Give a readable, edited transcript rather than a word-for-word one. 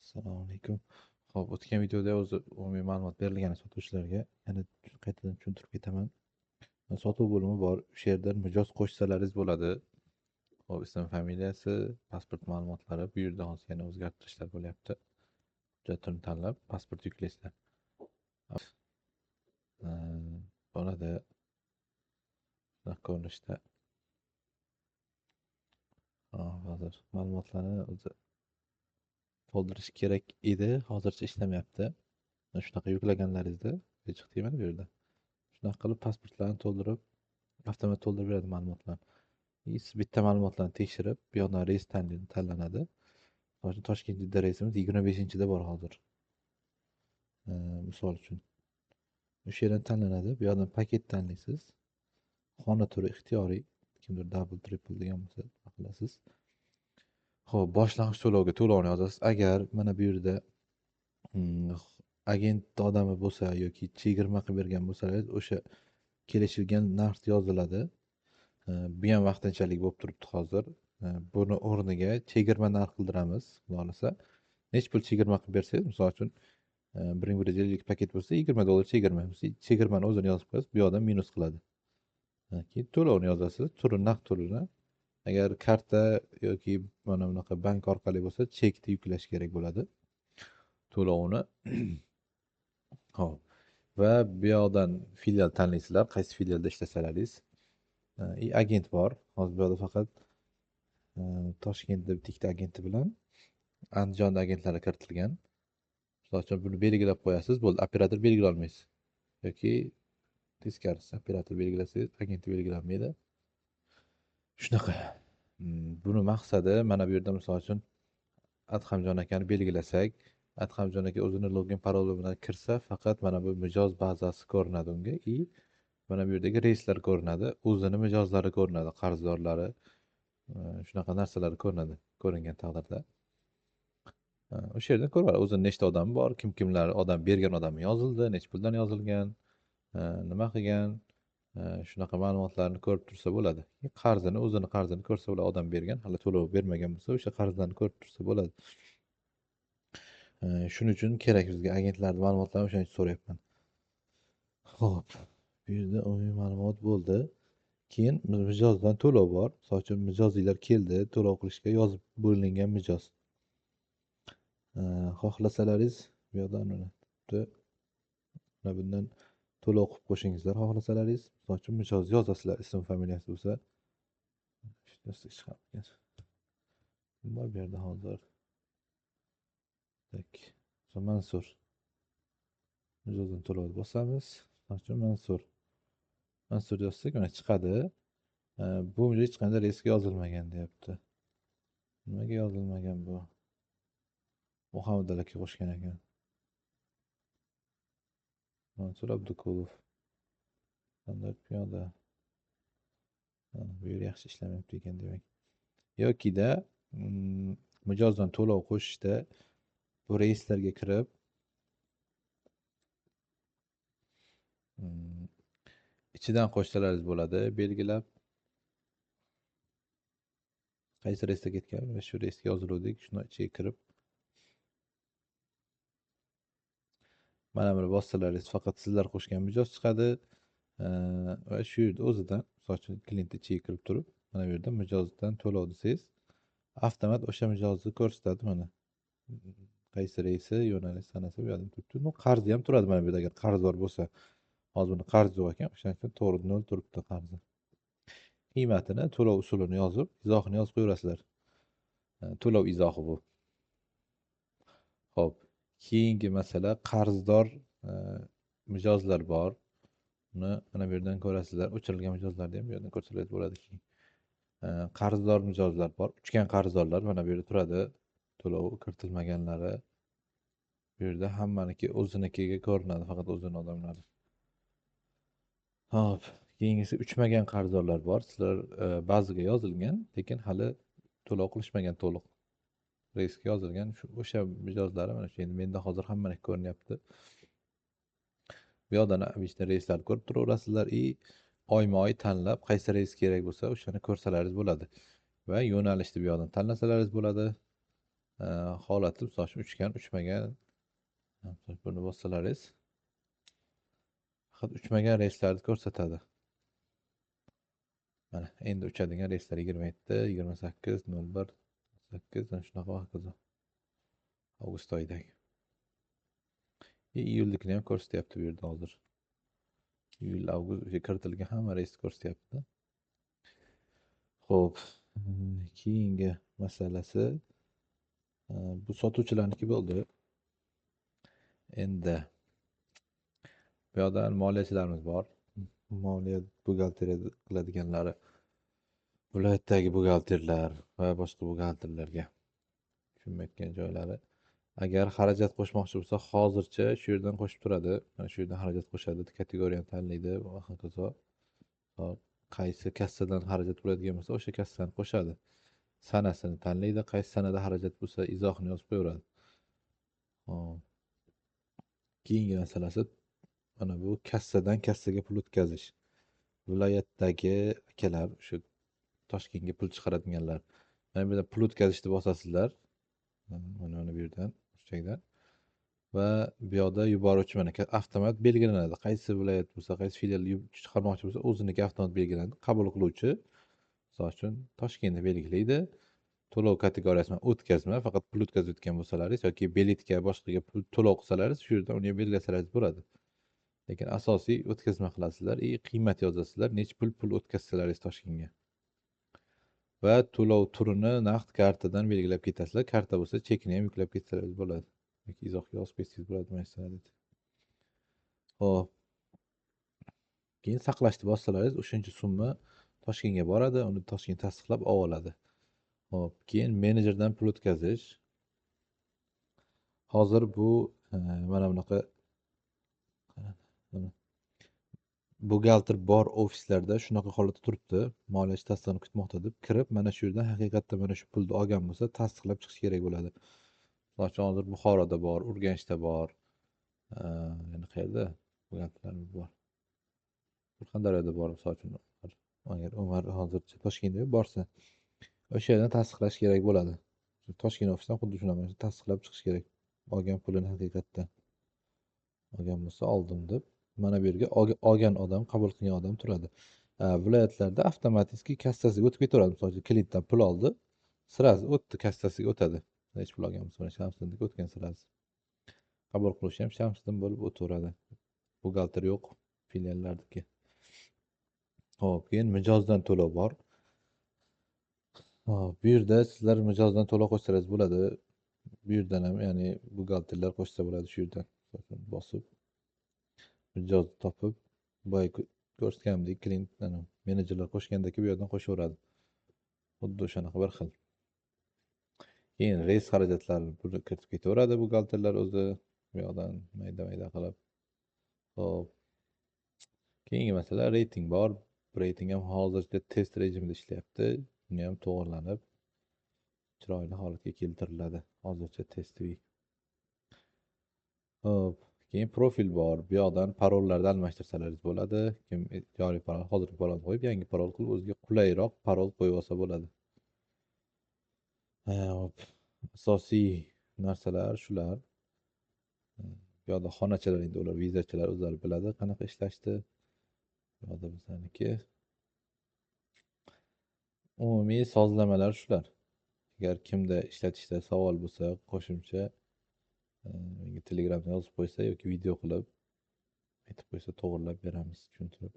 Assalomu alaykum. Xo'p, o'tgan videoda o'zi umumiy ma'lumot berilgan sotuvchilarga yana qaytadan tushuntirib ketaman. Sotuv bo'limi bor. O'sha yerda mijoz qo'shsalaringiz bo'ladi. Hop, ism, familiyasi, pasport ma'lumotlari. Bu yerda hozir yana o'zgartirishlar bo'lyapti. Hujjatini tanlab, pasport yuklaysizlar. Bo'ladi. Shunaqa ko'rinishda. Hozir ma'lumotlarni o'zi to'ldirish kerak edi. Hozircha ishlamayapti. Shunaqa yuklaganlaringizda chiqib tegmadi bu yerda. Shunaqa qilib pasportlarni to'ldirib, avtomat to'ldirib beradi ma'lumotlarni. Siz bitta ma'lumotlarni tekshirib, bu yoqdan reys tanlanadi. Toshkentda reysimiz 25-da bor hozir. Misol uchun. O'sha yerdan tanlanadi. Bu yoqdan paket tanlaysiz. Xona turi ixtiyoriy. Kimdir double, triple degan bo'lsa, qilasiz. Xo'p, boshlang'ich to'lovga to'lovni yozasiz. Agar mana bu yerda agent odami bo'lsa yoki chegirma qilib bergan bo'lsangiz, o'sha kelishilgan narx yoziladi. Bu ham vaqtinchalik bo'lib turibdi hozir. Buni o'rniga chegirma narx qildiramiz, xudo xolasa. Nech pul chegirma qilib bersangiz, misol uchun 1 paket bo'lsa $20 chegirma. Chegirmani o'zini yozib qo'yasiz, bu yoqdan minus qiladi. Keyin to'lovni yozasiz, naqd turini. Agar karta yoki mana bunaqa bank orqali bo'lsa, chekni yuklash kerak bo'ladi. To'lovni. Xo'p. Va bu yoqdan filial tanlaysizlar, qaysi filialda ishlasalaringiz. Agent bor. Hozir bu yoqda faqat Toshkentda bitta agenti bilan Andijonda agentlari kiritilgan. Misol uchun buni belgilab qo'yasiz, bo'ldi. Operator belgilay olmaysiz. Yoki teskarisi, operator belgilasangiz, agent belgilanmaydi. Shunaqa. Buni maqsadi mana bu yerda misol uchun Adhamjon akani belgilasak, Adhamjon aka o'zini login paroli bilan kirsa, faqat mana bu mijoz bazasi ko'rinadi unga. Mana bu yerdagi reyslar ko'rinadi, o'zini mijozlari ko'rinadi, qarzdorlari, shunaqa narsalar ko'rinadi, ko'ringan taqdirda. O'sha yerdan ko'rib oladi, o'zini nechta odami bor, kimlar odam bergan odami yozildi, necha puldan yozilgan, nima qilgan, shunaqa ma'lumotlarni ko'rib tursa bo'ladi. O'zini qarzini ko'rsa bo'ladi, odam bergan, hali to'lov bermagan bo'lsa, o'sha qarzlarni ko'rib tursa bo'ladi. Shuning uchun kerak bizga agentlarning ma'lumotlarini o'shaning uchun so'rayapman. Xo'p, bu yerda umumiy ma'lumot bo'ldi. Keyin mijozdan to'lov bor. Misol uchun mijozlar keldi, to'lov qilishga yozib bo'lingan mijoz. Xohlasalaringiz bu yoqdan bundan to'lov qilib qo'shingizlar, xohlasalaringiz. Misol uchun mijoz yozasizlar, ism familiyasi bo'lsa. Bor bu yerda hozir. Tak. Mansur. Mijozdan to'lov bosamiz. Misol uchun Mansur yozsak, mana chiqadi. Bu hech qanday reysga yozilmagan deyapti. Nimaga yozilmagan bu? Muhammad aka qo'shgan ekan. Mansur Abdukulov. Standart piyoda. Bu yer yaxshi ishlamayapti ekan demak. Yokida mijozdan to'lov qo'shishda bu reyslarga kirib ichidan qo'shsalaringiz bo'ladi, belgilab. Qaysi reysga ketgan va shu reysga yoziluvdik, shuni ichiga kirib mana buni bossalaringiz faqat sizlar qo'shgan mijoz chiqadi. Va shu yerda o'zidan, misol uchun klient ichiga kirib turib, mana bu yerda mijozdan to'lov desangiz, avtomat o'sha mijozni ko'rsatadi mana. Qaysi reysi, yo'nalish sanasi bu yerda turibdi. Bu qarzi ham turadi mana bu yerda, agar qarzdor bo'lsa. Hozir buni qarzi yo'q ekan, o'shaning uchun to'g'ri 0 turibdi qarzi. Qiymatini, to'lov usulini yozib, izohini yozib qo'yaverasizlar. To'lov izohi bu. Xo'p, keyingi masala qarzdor mijozlar bor. Buni mana bu yerdan ko'rasizlar. O'chirilgan mijozlarni ham bu yerdan ko'rsangiz bo'ladi keyin. Qarzdor mijozlar bor. Uchgan qarzdorlar mana bu yerda turadi. To'lov kiritilmaganlari. Bu yerda hammaniki o'zinikiga ko'rinadi, faqat o'zini odamlari. Hop, keyingisi uchmagan qarzdorlar bor. Sizlar ba'ziga yozilgan, lekin hali to'lov qilishmagan to'liq. Reysga yozilgan o'sha mijozlari mana shu endi menda hozir hammaniki ko'rinyapti. Bu yoqdan obishda reyslarni ko'rib turaverasizlar. Oyma-oy tanlab qaysi reys kerak bo'lsa, o'shani ko'rsalaringiz bo'ladi. Va yo'nalishni bu yoqdan tanlasalaringiz bo'ladi. holati, misol uchun uchgan, uchmagan, buni bossalaringiz faqat uchmagan reyslarni ko'rsatadi. Mana endi uchadigan reyslar 27, 28, 01, 8 mana shunaqa va hokazo. Avgust oyidagi. Iyulnikini ham ko'rsatyapti bu yerda hozir. Iyul, avgust o'sha kiritilgan hamma reysni ko'rsatyapti. Xo'p, keyingi masalasi bu sotuvchilarniki bo'ldi. Endi bu yoqda moliyachilarimiz bor. Moliya buxgalteriya qiladiganlari, viloyatdagi buxgalterlar va boshqa buxgalterlarga tushunmayotgan joylari. Agar xarajat qo'shmoqchi bo'lsa, hozircha shu yerdan qo'shib turadi. Mana shu yerdan xarajat qo'shadi, kategoriyani tanlaydi va hokazo. Qaysi kassadan xarajat bo'ladigan bo'lsa, o'sha kassani qo'shadi. Sanasini tanlaydi, qaysi sanada xarajat bo'lsa, izohini yozib qo'yaveradi. Hop. Keyingi masalasi mana bu kassadan kassaga pul o'tkazish. Viloyatdagi akalar, o'sha Toshkentga pul chiqaradiganlar. Mana bu yerda pul o'tkazishni bosasizlar. Mana bu yerdan, o'shadan. Va bu yoqda yuboruvchi mana avtomat belgilanadi. Qaysi viloyat bo'lsa, qaysi filial chiqarmoqchi bo'lsa, o'ziniki avtomat belgilanadi. Qabul qiluvchi, misol uchun Toshkentni belgilaydi. To'lov kategoriyasi bilan o'tkazma, faqat pul o'tkazayotgan bo'lsalaringiz yoki biletga, boshqaga pul to'lov qilsalaringiz, shu yerdan uni belgilasalaringiz bo'ladi. Lekin asosiy o'tkazma qilasizlar, qiymat yozasizlar, necha pul o'tkazsalaringiz Toshkentga. Va to'lov turini naqd kartadan belgilab ketasizlar. Karta bo'lsa, chekini ham yuklab ketsangiz bo'ladi. Yoki izohga yozib ketsangiz bo'ladi masalan. Xo'p. Keyin saqlashni bossalaringiz, o'shancha summa Toshkentga boradi, uni Toshkent tasdiqlab oladi. Xo'p, keyin menejerdan pul o'tkazish. Hozir bu mana bunaqa buxgalter bor ofislarda shunaqa holatda turibdi. Moliyachi tasdig'ini kutmoqda deb kirib, mana shu yerdan haqiqatda mana shu pulni olgan bo'lsa, tasdiqlab chiqish kerak bo'ladi. Misol uchun hozir Buxoroda bor, Urganchda bor. Yana qayerda buxgalterlarimiz bor? Surxondaryoda bor, misol uchun. Agar Umar hozircha Toshkentda borsa, o'sha yerdan tasdiqlash kerak bo'ladi. Toshkent ofisidan xuddi shunaqa tasdiqlab chiqish kerak. Olgan pulini haqiqatda olgan bo'lsa, oldim deb. Mana bu yerga olgan odam, qabul qilgan odam turadi. Viloyatlarda avtomatik kassasiga o'tib ketaveradi. Misol uchun kliyentdan pul oldi, sirasi o'tdi, kassasiga o'tadi. Hech pul olgan bo'lsa, Shamsiddinga o'tgan sirasi. Qabul qilish ham Shamsiddin bo'lib o'taveradi. Buxgalter yo'q filiallardagi. Xo'p, keyin mijozdan to'lov bor. Bu yerda sizlar mijozdan to'lov qo'shsangiz bo'ladi. Bu yerdan ham, ya'ni buxgalterlar qo'shsa bo'ladi shu yerdan. Bosib mijozni topib, boya ko'rsatganimdek klient menejerlar qo'shgandaki bu yerdan qo'shaveradi. Xuddi o'shanaqa bir xil. Keyin reys xarajatlarini pulni kiritib ketaveradi buxgalterlar o'zi bu yoqdan mayda-mayda qilib. Xo'p. Keyingi masala reyting bor. Reyting ham hozircha test rejimida ishlayapti. Uni ham to'g'irlanib chiroyli holatga keltiriladi. Hozircha testviy. Xo'p. Keyin profil bor. Bu yoqdan parollarni almashtirsalaringiz bo'ladi. Kim joriy parol, hozirgi parol qo'yib, yangi parol qilib, o'ziga qulayroq parol qo'yib olsa bo'ladi. Hop. Asosiy narsalar shular. Bu yoqda xonachilar, endi ular vizachilar o'zlari biladi qanaqa ishlashni. Bu yoqda bizaniki umumiy sozlamalar shular. Agar kimda ishlatishda savol bo'lsa, qo'shimcha menga Telegramda yozib qo'ysa yoki video qilib aytib qo'ysa, to'g'rilab beramiz, tushuntirib.